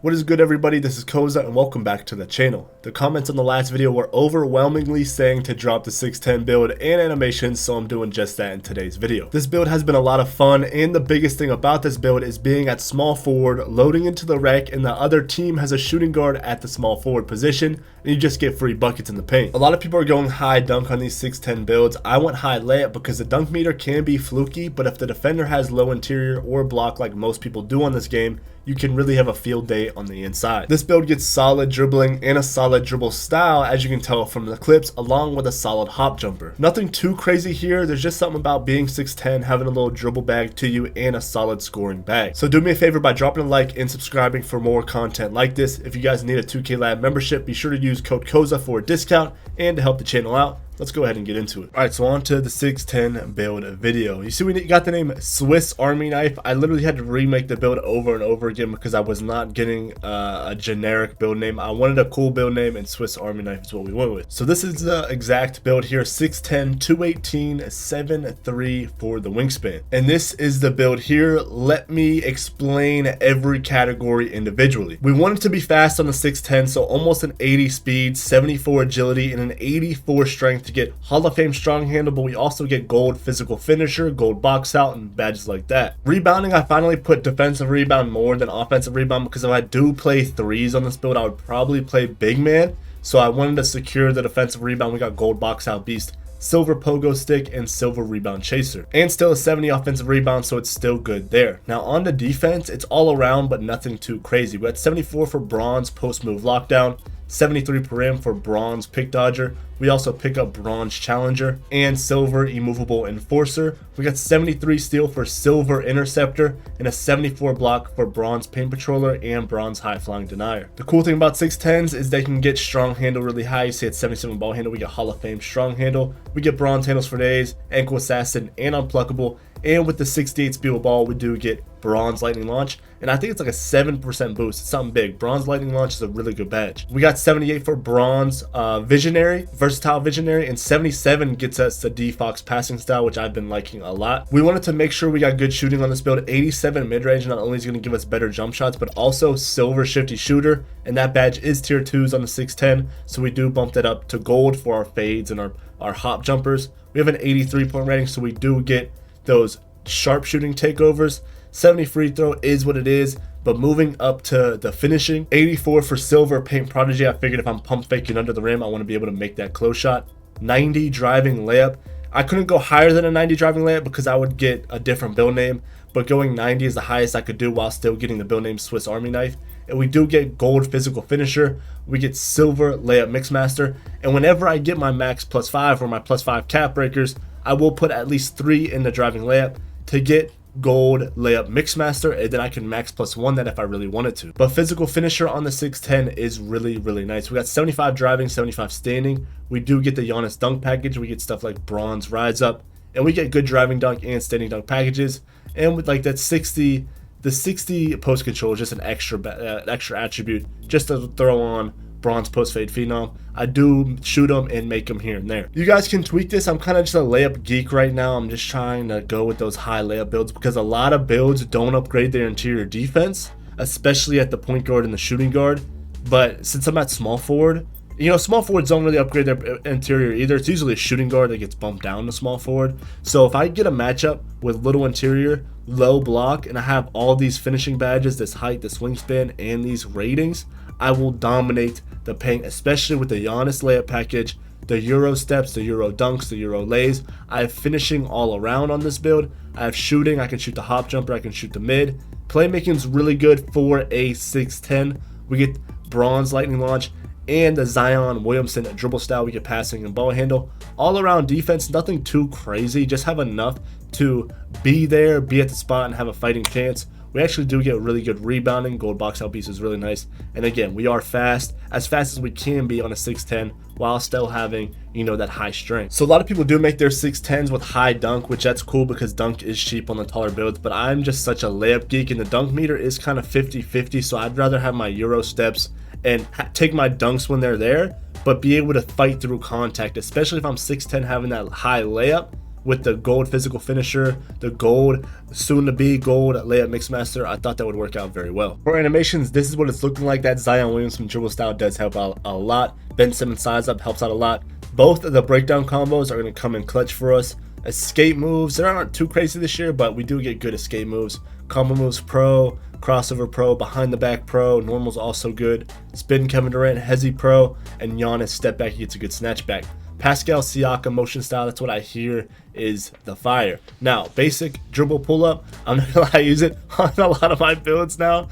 What is good, everybody? This is Koza and welcome back to the channel. The comments on the last video were overwhelmingly saying to drop the 610 build and animations, so I'm doing just that in today's video. This build has been a lot of fun, and the biggest thing about this build is being at small forward, loading into the rec, and the other team has a shooting guard at the small forward position, and you just get free buckets in the paint. A lot of people are going high dunk on these 610 builds. I went high layup because the dunk meter can be fluky, but if the defender has low interior or block like most people do on this game, you can really have a field day on the inside. This build gets solid dribbling and a solid dribble style, as you can tell from the clips, along with a solid hop jumper. Nothing too crazy here. There's just something about being 6'10", having a little dribble bag to you and a solid scoring bag. So do me a favor by dropping a like and subscribing for more content like this. If you guys need a 2K Lab membership, be sure to use code KOZA for a discount and to help the channel out. Let's go ahead and get into it. Alright, so on to the 610 build video. You see we got the name Swiss Army Knife. I literally had to remake the build over and over again because I was not getting a generic build name. I wanted a cool build name, and Swiss Army Knife is what we went with. So this is the exact build here: 6'10", 218, 7'3" for the wingspan. And this is the build here. Let me explain every category individually. We want it to be fast on the 6'10", so almost an 80 speed, 74 agility, and an 84 strength to get Hall of Fame strong handle, but we also get gold physical finisher, gold box out, and badges like that. Rebounding, I finally put defensive rebound more than offensive rebound because if I do play threes on this build, I would probably play big man. So I wanted to secure the defensive rebound. We got gold box out beast, silver pogo stick, and silver rebound chaser, and still a 70 offensive rebound, so it's still good there. Now on the defense, it's all around but nothing too crazy. We got 74 for bronze post move lockdown, 73 param for bronze pick dodger. We also pick up bronze challenger and silver immovable enforcer. We got 73 steel for silver interceptor and a 74 block for bronze paint patroller and bronze high flying denier. The cool thing about 610s is they can get strong handle really high. You see at 77 ball handle, we get Hall of Fame strong handle. We get bronze handles for days, ankle assassin, and unpluckable. And with the 68 speed with ball, we do get bronze lightning launch, and I think it's like a 7% boost. It's something big. Bronze lightning launch is a really good badge. We got 78 for bronze visionary, versatile visionary, and 77 gets us the D-Fox passing style, which I've been liking a lot. We wanted to make sure we got good shooting on this build. 87 mid-range not only is going to give us better jump shots, but also silver shifty shooter, and that badge is tier 2s on the 610, so we do bump that up to gold for our fades and our hop jumpers. We have an 83 point rating, so we do get those sharpshooting takeovers. 70 free throw is what it is, but moving up to the finishing, 84 for silver paint prodigy. I figured if I'm pump faking under the rim, I want to be able to make that close shot. 90 driving layup. I couldn't go higher than a 90 driving layup because I would get a different build name, but going 90 is the highest I could do while still getting the build name Swiss Army Knife. And we do get gold physical finisher. We get silver layup mixmaster, and whenever I get my max +5 or my +5 cap breakers, I will put at least 3 in the driving layup to get gold layup mixmaster, and then I can max +1 that if I really wanted to. But physical finisher on the 610 is really nice. We got 75 driving, 75 standing. We do get the Giannis dunk package. We get stuff like bronze rise up, and we get good driving dunk and standing dunk packages. And with like that 60, the 60 post control is just an extra attribute just to throw on bronze post fade phenom. I do shoot them and make them here and there. You guys can tweak this. I'm kind of just a layup geek right now. I'm just trying to go with those high layup builds because a lot of builds don't upgrade their interior defense, especially at the point guard and the shooting guard. But since I'm at small forward, you know, small forwards don't really upgrade their interior either. It's usually a shooting guard that gets bumped down to small forward. So if I get a matchup with little interior, low block, and I have all these finishing badges, this height, this wingspan, and these ratings, I will dominate the paint, especially with the Giannis layup package, the Euro steps, the Euro dunks, the Euro lays. I have finishing all around on this build. I have shooting. I can shoot the hop jumper. I can shoot the mid. Playmaking is really good for a 6'10". We get bronze lightning launch and the Zion Williamson dribble style. We get passing and ball handle. All around defense, nothing too crazy. Just have enough to be there, be at the spot, and have a fighting chance. We actually do get really good rebounding. Gold box out piece is really nice. And again, we are fast as we can be on a 6'10", while still having, you know, that high strength. So a lot of people do make their 6'10s with high dunk, which that's cool because dunk is cheap on the taller builds, but I'm just such a layup geek, and the dunk meter is kind of 50-50, so I'd rather have my Euro steps and take my dunks when they're there, but be able to fight through contact, especially if I'm 6'10", having that high layup. with the gold physical finisher, the gold soon to be gold layup mixmaster, I thought that would work out very well. For animations, this is what it's looking like. That Zion Williamson dribble style does help out a lot. Ben Simmons size up helps out a lot. Both of the breakdown combos are going to come in clutch for us. Escape moves, they aren't too crazy this year, but we do get good escape moves. Combo moves pro, crossover pro, behind the back pro, normal's also good. Spin Kevin Durant, Hezi pro, and Giannis step back, he gets a good snatch back. Pascal Siakam motion style, that's what I hear is the fire. Now, basic dribble pull up, I'm not gonna lie, I use it on a lot of my builds now.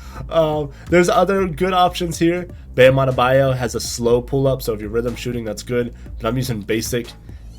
There's other good options here. Bam Adebayo has a slow pull up, so if you're rhythm shooting, that's good. But I'm using basic,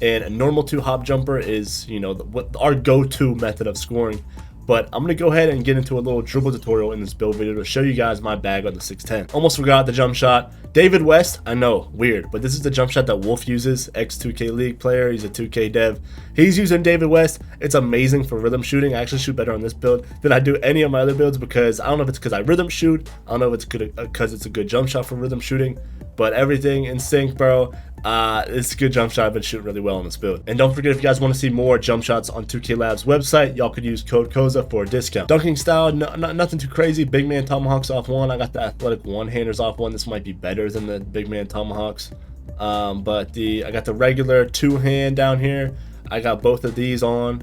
and a normal 2 hop jumper is, you know, our go-to method of scoring. But I'm going to go ahead and get into a little dribble tutorial in this build video to show you guys my bag on the 610. Almost forgot the jump shot. David West, I know, weird, but this is the jump shot that Wolf uses, ex-2K League player, he's a 2K dev. He's using David West. It's amazing for rhythm shooting. I actually shoot better on this build than I do any of my other builds because I don't know if it's because I rhythm shoot, I don't know if it's because it's a good jump shot for rhythm shooting, but everything in sync, bro. It's a good jump shot. I've been shooting really well on this build. And don't forget, if you guys want to see more jump shots on 2K Labs website, y'all could use code KOZA for a discount. Dunking style, nothing too crazy. Big man tomahawks off one. I got the athletic one-handers off one. This might be better than the big man tomahawks. But I got the regular two-hand down here. I got both of these on.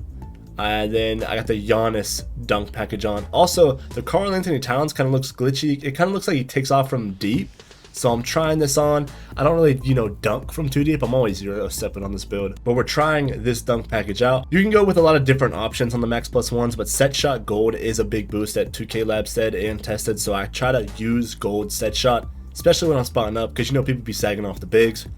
And then I got the Giannis dunk package on. Also, the Karl Anthony Towns kind of looks glitchy. It kind of looks like he takes off from deep. So I'm trying this on. I don't really, you know, dunk from too deep. I'm always 0 stepping on this build. But we're trying this dunk package out. You can go with a lot of different options on the Max Plus ones, but set shot gold is a big boost that 2K Lab said and tested. So I try to use gold set shot, especially when I'm spotting up, because you know people be sagging off the bigs.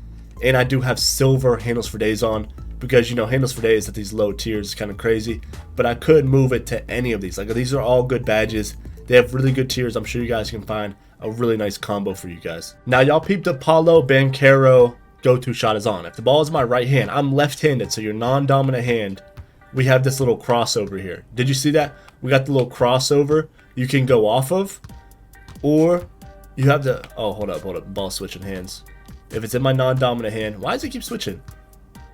And I do have silver handles for days on, because you know handles for days at these low tiers is kind of crazy. But I could move it to any of these. Like, these are all good badges. They have really good tiers. I'm sure you guys can find a really nice combo for you guys. Now, y'all peep the Paulo Banchero go-to shot is on. If the ball is my right hand, I'm left-handed, so your non-dominant hand, we have this little crossover here. Did you see that? We got the little crossover you can go off of, or you have the, oh, hold up, ball switching hands. If it's in my non-dominant hand, why does it keep switching?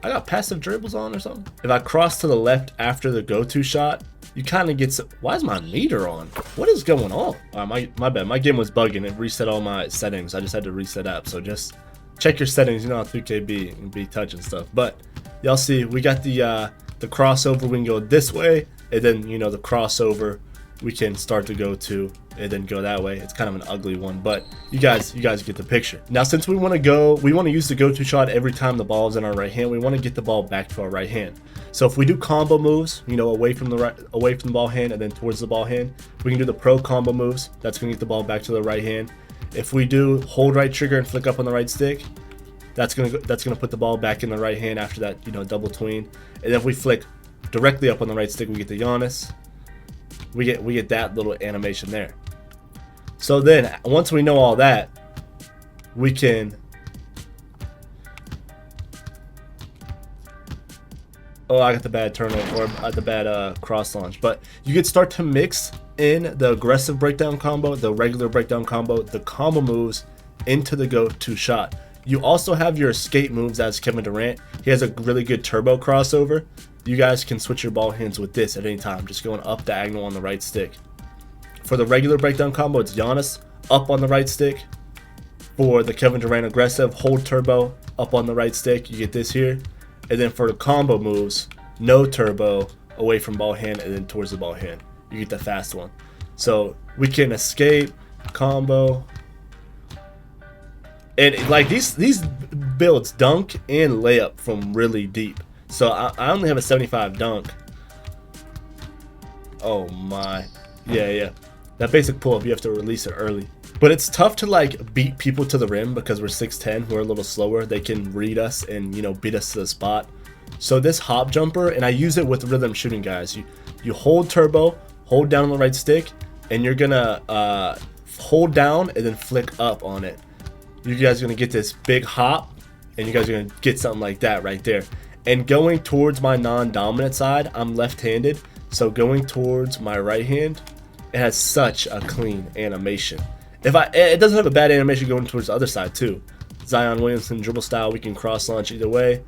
I got passive dribbles on or something? If I cross to the left after the go-to shot, you kind of get some, why is my meter on? What is going on? My bad, my game was bugging. It reset all my settings. I just had to reset app. So just check your settings. You know how 3KB and be touching stuff. But y'all see, we got the crossover. We can go this way, and then, you know, the crossover we can start to go to, and then go that way. It's kind of an ugly one, but you guys get the picture. Now, since we want to use the go-to shot every time the ball is in our right hand, we want to get the ball back to our right hand. So if we do combo moves, you know, away from the ball hand and then towards the ball hand, we can do the pro combo moves. That's gonna get the ball back to the right hand. If we do hold right trigger and flick up on the right stick, that's gonna put the ball back in the right hand after that, you know, double tween. And if we flick directly up on the right stick, we get the Giannis. We get that little animation there. So then once we know all that, we can, oh, I got the bad turnover, or the bad cross launch. But you could start to mix in the aggressive breakdown combo, the regular breakdown combo, the combo moves into the go-to shot. You also have your escape moves as Kevin Durant. He has a really good turbo crossover. You guys can switch your ball hands with this at any time, just going up diagonal on the right stick. For the regular breakdown combo, it's Giannis up on the right stick. For the Kevin Durant aggressive, hold turbo up on the right stick. You get this here. And then for the combo moves, no turbo away from ball hand and then towards the ball hand. You get the fast one. So we can escape, combo. And like these builds dunk and layup from really deep. So I only have a 75 dunk. Oh my. Yeah. That basic pull-up, you have to release it early. But it's tough to like beat people to the rim because we're 6'10", we're a little slower. They can read us and, you know, beat us to the spot. So this hop jumper, and I use it with rhythm shooting, guys. You hold turbo, hold down on the right stick, and you're gonna hold down and then flick up on it. You guys are gonna get this big hop, and you guys are gonna get something like that right there. And going towards my non-dominant side, I'm left-handed, so going towards my right hand, it has such a clean animation. It doesn't have a bad animation going towards the other side too. Zion Williamson dribble style, we can cross launch either way.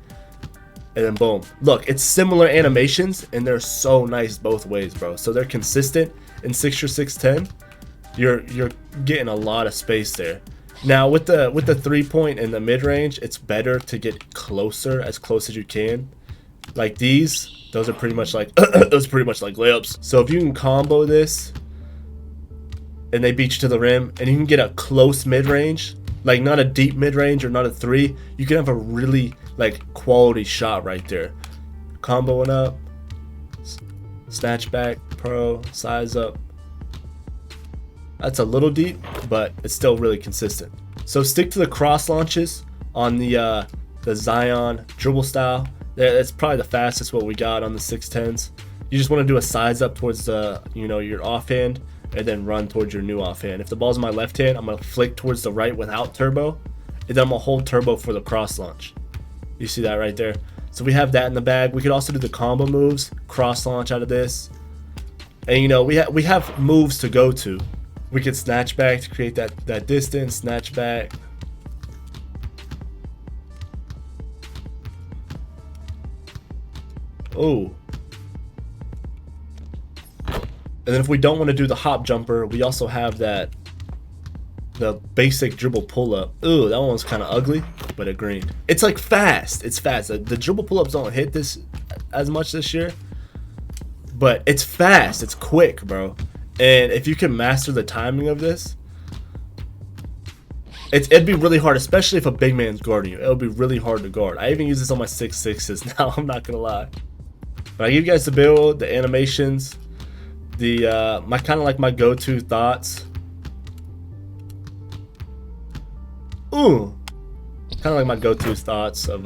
and then boom. Look, it's similar animations, and they're so nice both ways, bro. So they're consistent in 6 or 6'10". You're getting a lot of space there. Now with the 3-point and the mid range, it's better to get closer, as close as you can. Like these, those are pretty much like layups. So if you can combo this, and they beat you to the rim, and you can get a close mid range, like not a deep mid range or not a 3, you can have a really like quality shot right there. Comboing up, snatch back, pro, size up. That's a little deep, but it's still really consistent. So stick to the cross launches on the Zion dribble style. That's probably the fastest what we got on the 6'10s. You just want to do a size up towards the, you know, your offhand, and then run towards your new offhand. If the ball's in my left hand, I'm gonna flick towards the right without turbo, and then I'm gonna hold turbo for the cross launch. You see that right there? So we have that in the bag. We could also do the combo moves, cross launch out of this, and you know we have moves to go to. We could snatch back to create that distance, snatch back. Oh. And then if we don't want to do the hop jumper, we also have the basic dribble pull up. Ooh, that one's kind of ugly, but it green. It's like fast. It's fast. The dribble pull ups don't hit this as much this year, but it's fast. It's quick, bro. And if you can master the timing of this, it'd be really hard, especially if a big man's guarding you. It'll be really hard to guard. I even use this on my 6'6s now. I'm not gonna lie. But I give you guys the build, the animations, my kind of like my go-to thoughts. Ooh, kind of like my go-to thoughts of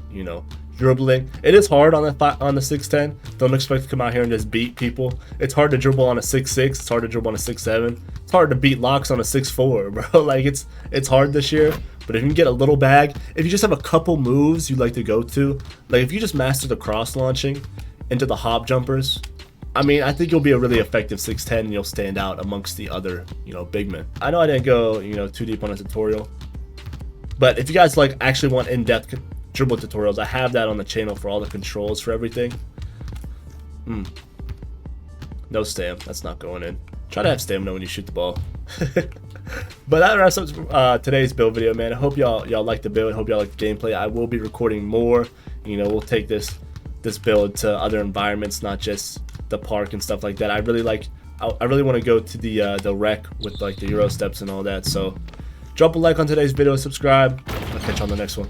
you know, dribbling. It is hard on the 6'10". Don't expect to come out here and just beat people. It's hard to dribble on a 6'6". It's hard to dribble on a 6'7". It's hard to beat locks on a 6'4", bro. Like it's hard this year. But if you can get a little bag, if you just have a couple moves you like to go to, like if you just master the cross launching into the hop jumpers, I mean, I think you'll be a really effective 6'10", and you'll stand out amongst the other, you know, big men. I know I didn't go, you know, too deep on a tutorial, but if you guys like actually want in-depth dribble tutorials, I have that on the channel for all the controls for everything. No stam, that's not going in. Try to have stamina when you shoot the ball. But that wraps up today's build video, man. I hope y'all like the build. I hope y'all like the gameplay. I will be recording more. You know, we'll take this build to other environments, not just the park and stuff like that. I really want to go to the rec with like the Euro steps and all that. So drop a like on today's video, subscribe. I'll catch you on the next one.